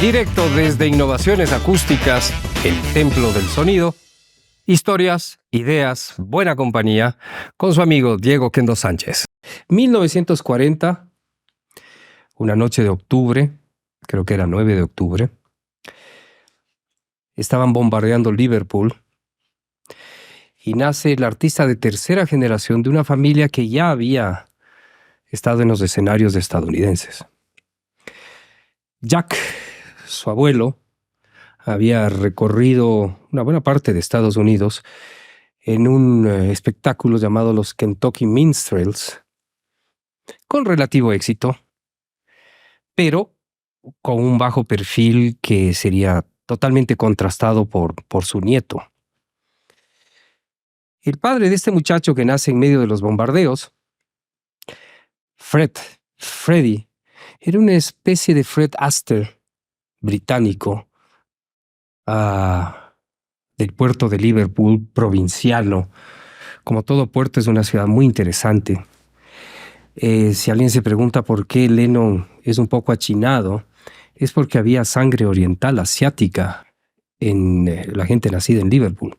Directo desde Innovaciones Acústicas, el templo del sonido. Historias, ideas, buena compañía, con su amigo Diego Kendo Sánchez. 1940, una noche de octubre, creo que era 9 de octubre, estaban bombardeando Liverpool y nace el artista de tercera generación de una familia que ya había estado en los escenarios estadounidenses. Jack, su abuelo, había recorrido una buena parte de Estados Unidos en un espectáculo llamado los Kentucky Minstrels, con relativo éxito, pero con un bajo perfil que sería totalmente contrastado por su nieto. El padre de este muchacho que nace en medio de los bombardeos, Freddie, era una especie de Fred Astaire británico, del puerto de Liverpool, provinciano. Como todo puerto, es una ciudad muy interesante. Si alguien se pregunta por qué Lennon es un poco achinado, es porque había sangre oriental, asiática, en la gente nacida en Liverpool.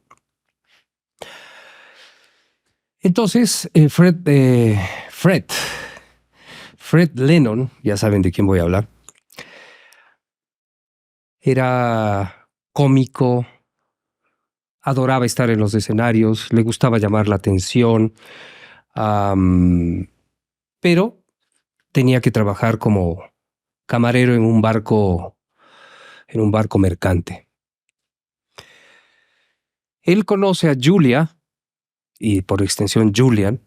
Entonces, Fred Lennon, ya saben de quién voy a hablar, era cómico, adoraba estar en los escenarios, le gustaba llamar la atención, pero tenía que trabajar como camarero en un barco mercante. Él conoce a Julia, y por extensión Julia,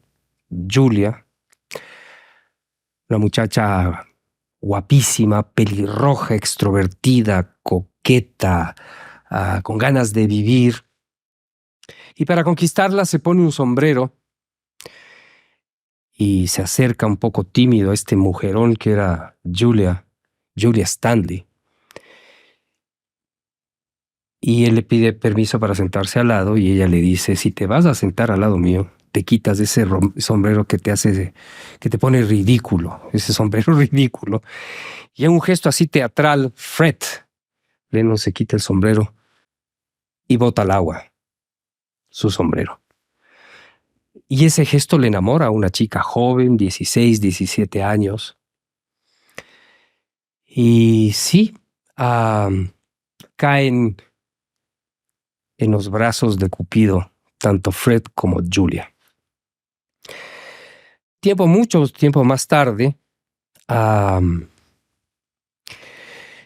una muchacha guapísima, pelirroja, extrovertida, coqueta, con ganas de vivir. Y para conquistarla se pone un sombrero y se acerca un poco tímido a este mujerón que era Julia Stanley. Y él le pide permiso para sentarse al lado y ella le dice: si te vas a sentar al lado mío, te quitas ese sombrero que te pone ridículo, ese sombrero ridículo. Y en un gesto así teatral, Fred Lennon se quita el sombrero y bota al agua su sombrero. Y ese gesto le enamora a una chica joven, 16, 17 años. Y sí, caen en los brazos de Cupido, tanto Fred como Julia. Mucho tiempo más tarde,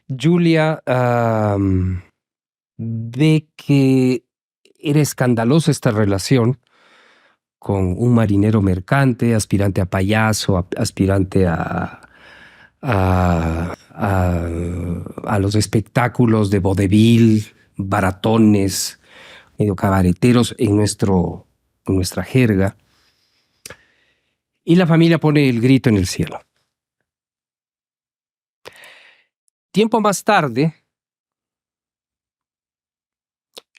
Julia ve que era escandalosa esta relación con un marinero mercante, aspirante a payaso, aspirante a los espectáculos de vodevil, baratones, medio cabareteros en nuestra jerga. Y la familia pone el grito en el cielo. Tiempo más tarde,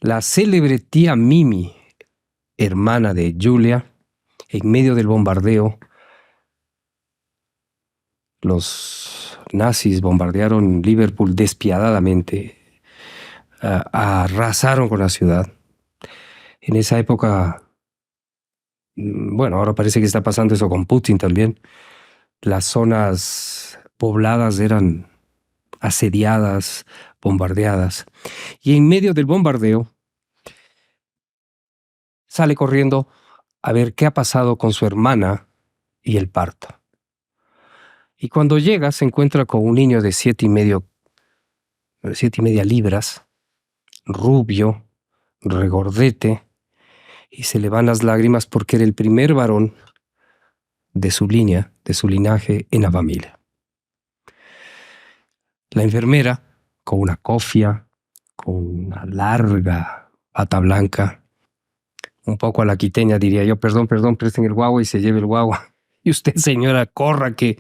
la célebre tía Mimi, hermana de Julia, en medio del bombardeo, los nazis bombardearon Liverpool despiadadamente, arrasaron con la ciudad. En esa época, bueno, ahora parece que está pasando eso con Putin también. Las zonas pobladas eran asediadas, bombardeadas. Y en medio del bombardeo, sale corriendo a ver qué ha pasado con su hermana y el parto. Y cuando llega, se encuentra con un niño de 7,5 libras, rubio, regordete, y se le van las lágrimas porque era el primer varón de su linaje en la familia. La enfermera, con una cofia, con una larga bata blanca, un poco a la quiteña diría yo: perdón, presten el guagua, y se lleve el guagua. Y usted, señora, corra. Que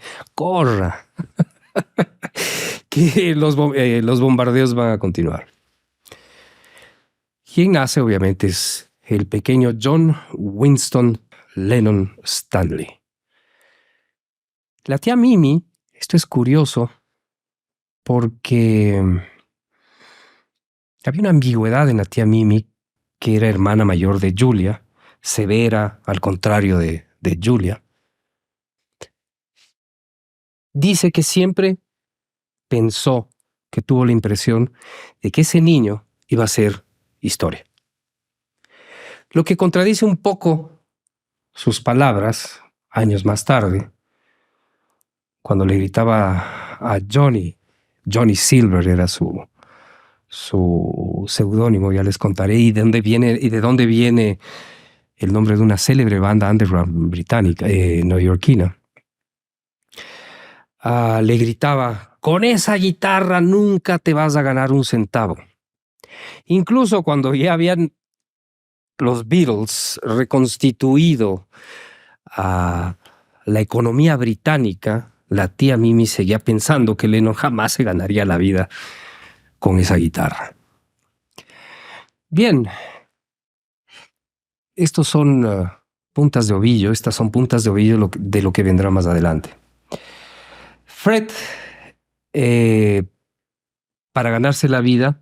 los bombardeos van a continuar. Quien nace, obviamente, es el pequeño John Winston Lennon Stanley. La tía Mimi, esto es curioso, porque había una ambigüedad en la tía Mimi, que era hermana mayor de Julia, severa, al contrario de Julia. Dice que siempre pensó, que tuvo la impresión de que ese niño iba a ser historia. Lo que contradice un poco sus palabras años más tarde, cuando le gritaba a Johnny Silver era su seudónimo, ya les contaré, y de dónde viene el nombre de una célebre banda underground británica, neoyorquina. Le gritaba: con esa guitarra nunca te vas a ganar un centavo. Incluso cuando ya habían los Beatles reconstituido a la economía británica, la tía Mimi seguía pensando que Lennon jamás se ganaría la vida con esa guitarra. Bien, estos son puntas de ovillo, estas son puntas de ovillo de lo que vendrá más adelante. Fred, para ganarse la vida,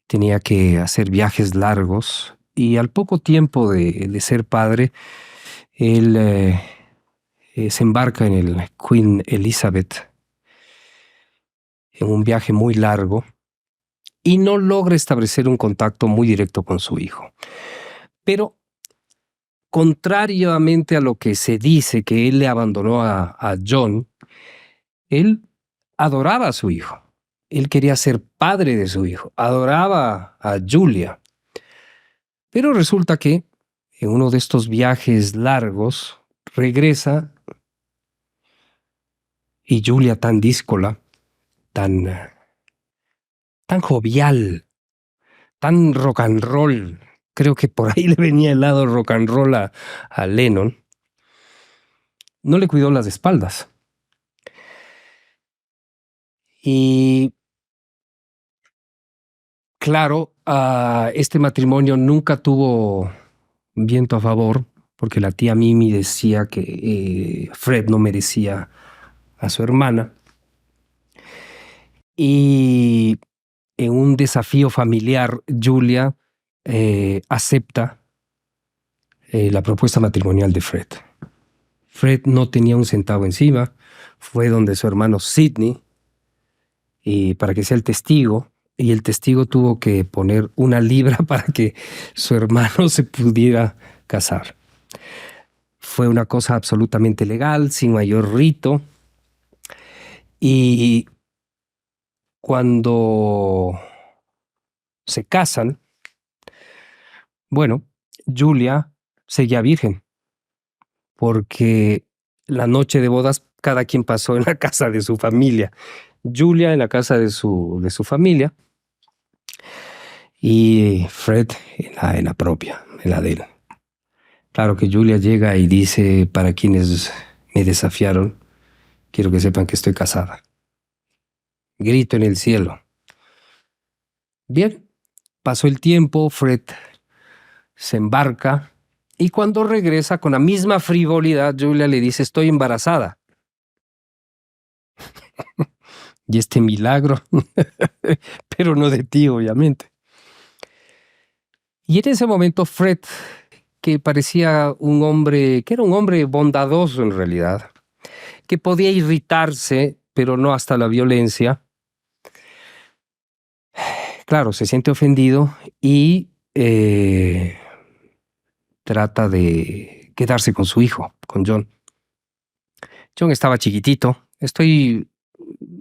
tenía que hacer viajes largos y al poco tiempo de ser padre, él se embarca en el Queen Elizabeth en un viaje muy largo y no logra establecer un contacto muy directo con su hijo. Pero, contrariamente a lo que se dice que él le abandonó a John, él adoraba a su hijo. Él quería ser padre de su hijo, adoraba a Julia. Pero resulta que en uno de estos viajes largos regresa y Julia, tan díscola, tan jovial, tan rock and roll, creo que por ahí le venía el lado rock and roll a Lennon, no le cuidó las espaldas. Y claro, este matrimonio nunca tuvo viento a favor, porque la tía Mimi decía que Fred no merecía a su hermana. Y en un desafío familiar, Julia acepta la propuesta matrimonial de Fred. Fred no tenía un centavo encima, fue donde su hermano Sidney para que sea el testigo, y el testigo tuvo que poner 1 libra para que su hermano se pudiera casar. Fue una cosa absolutamente legal, sin mayor rito, y cuando se casan, bueno, Julia seguía virgen, porque la noche de bodas cada quien pasó en la casa de su familia. Julia en la casa de su familia y Fred en la propia, en la de él. Claro que Julia llega y dice: para quienes me desafiaron, quiero que sepan que estoy casada. Grito en el cielo. Bien, pasó el tiempo, Fred se embarca y cuando regresa con la misma frivolidad, Julia le dice: estoy embarazada. Y este milagro, pero no de ti, obviamente. Y en ese momento Fred, que parecía un hombre, que era un hombre bondadoso en realidad, que podía irritarse, pero no hasta la violencia, claro, se siente ofendido y trata de quedarse con su hijo, con John. John estaba chiquitito. Estoy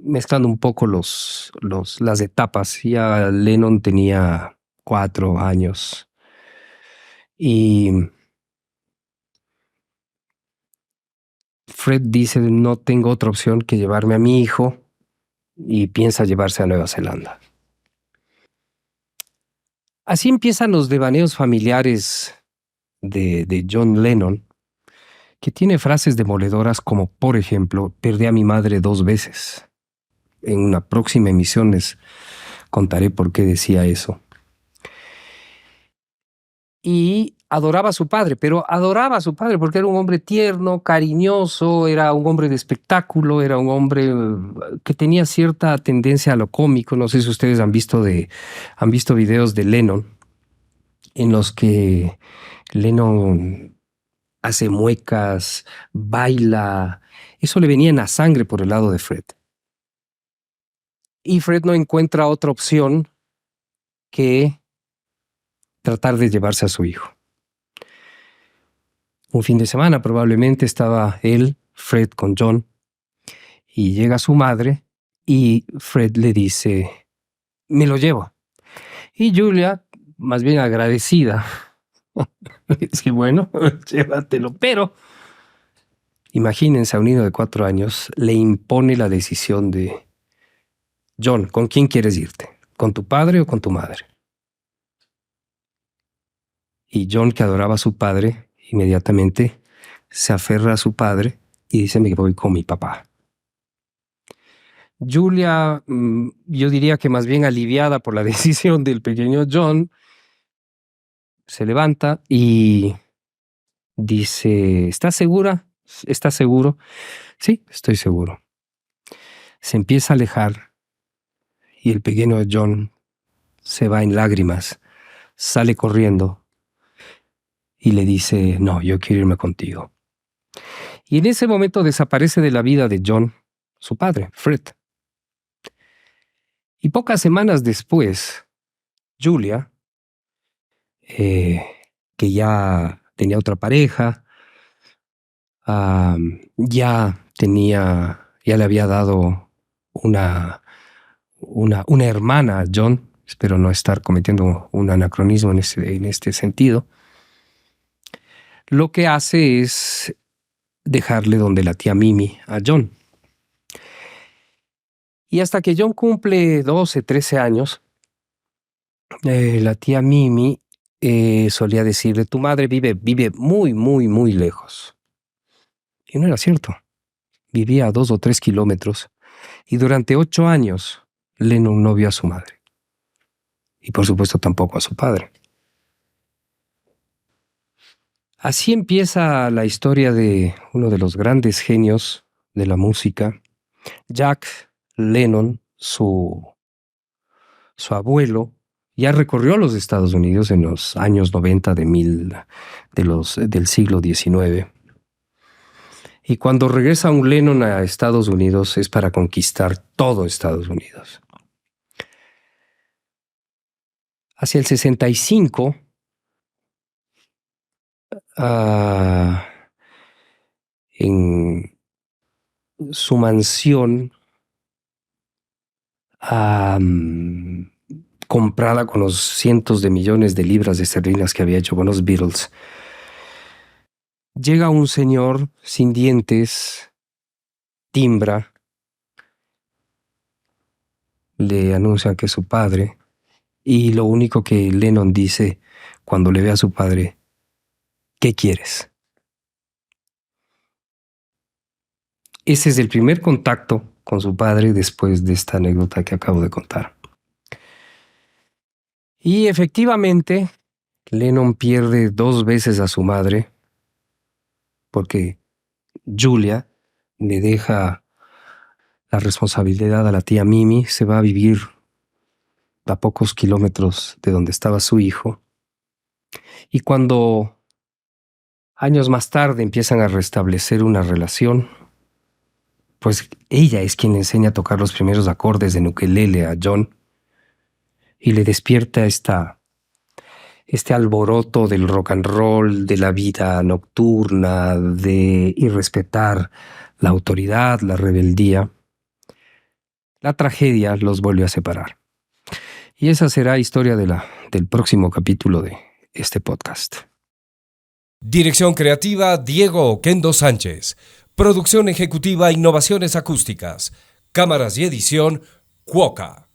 mezclando un poco las etapas. Ya Lennon tenía 4 años. Y Fred dice: no tengo otra opción que llevarme a mi hijo, y piensa llevarse a Nueva Zelanda. Así empiezan los devaneos familiares de John Lennon, que tiene frases demoledoras como, por ejemplo: perdí a mi madre 2 veces. En una próxima emisión les contaré por qué decía eso. Y adoraba a su padre, pero adoraba a su padre porque era un hombre tierno, cariñoso, era un hombre de espectáculo, era un hombre que tenía cierta tendencia a lo cómico. No sé si ustedes han visto videos de Lennon en los que Lennon hace muecas, baila. Eso le venía en la sangre por el lado de Fred. Y Fred no encuentra otra opción que tratar de llevarse a su hijo. Un fin de semana probablemente estaba él, Fred, con John, y llega su madre y Fred le dice, me lo llevo. Y Julia, más bien agradecida, dice, bueno, llévatelo. Pero imagínense a un niño de 4 años, le impone la decisión de, John, ¿con quién quieres irte? ¿Con tu padre o con tu madre? Y John, que adoraba a su padre, inmediatamente se aferra a su padre y dice, me voy con mi papá. Julia, yo diría que más bien aliviada por la decisión del pequeño John, se levanta y dice, ¿estás segura? ¿Estás seguro? Sí, estoy seguro. Se empieza a alejar y el pequeño John se va en lágrimas, sale corriendo y le dice, no, yo quiero irme contigo. Y en ese momento desaparece de la vida de John, su padre, Fred. Y pocas semanas después, Julia, que ya tenía otra pareja, ya le había dado una hermana a John. Espero no estar cometiendo un anacronismo en este sentido. Lo que hace es dejarle donde la tía Mimi a John. Y hasta que John cumple 12, 13 años, la tía Mimi solía decirle, tu madre vive muy, muy, muy lejos. Y no era cierto. Vivía a 2 o 3 kilómetros. Y durante 8 años, Lennon no vio a su madre. Y por supuesto tampoco a su padre. Así empieza la historia de uno de los grandes genios de la música, Jack Lennon. Su abuelo ya recorrió los Estados Unidos en los años 90 del siglo XIX. Y cuando regresa un Lennon a Estados Unidos es para conquistar todo Estados Unidos. Hacia el 65, en su mansión comprada con los cientos de millones de libras esterlinas que había hecho con los Beatles, llega un señor sin dientes, timbra, le anuncian que es su padre, y lo único que Lennon dice cuando le ve a su padre, ¿qué quieres? Ese es el primer contacto con su padre después de esta anécdota que acabo de contar. Y efectivamente, Lennon pierde 2 veces a su madre porque Julia le deja la responsabilidad a la tía Mimi, se va a vivir a pocos kilómetros de donde estaba su hijo. Y cuando años más tarde empiezan a restablecer una relación, pues ella es quien le enseña a tocar los primeros acordes de ukelele a John y le despierta este alboroto del rock and roll, de la vida nocturna, de irrespetar la autoridad, la rebeldía. La tragedia los vuelve a separar. Y esa será historia del próximo capítulo de este podcast. Dirección creativa, Diego Oquendo Sánchez. Producción ejecutiva, Innovaciones Acústicas. Cámaras y edición, Cuoca.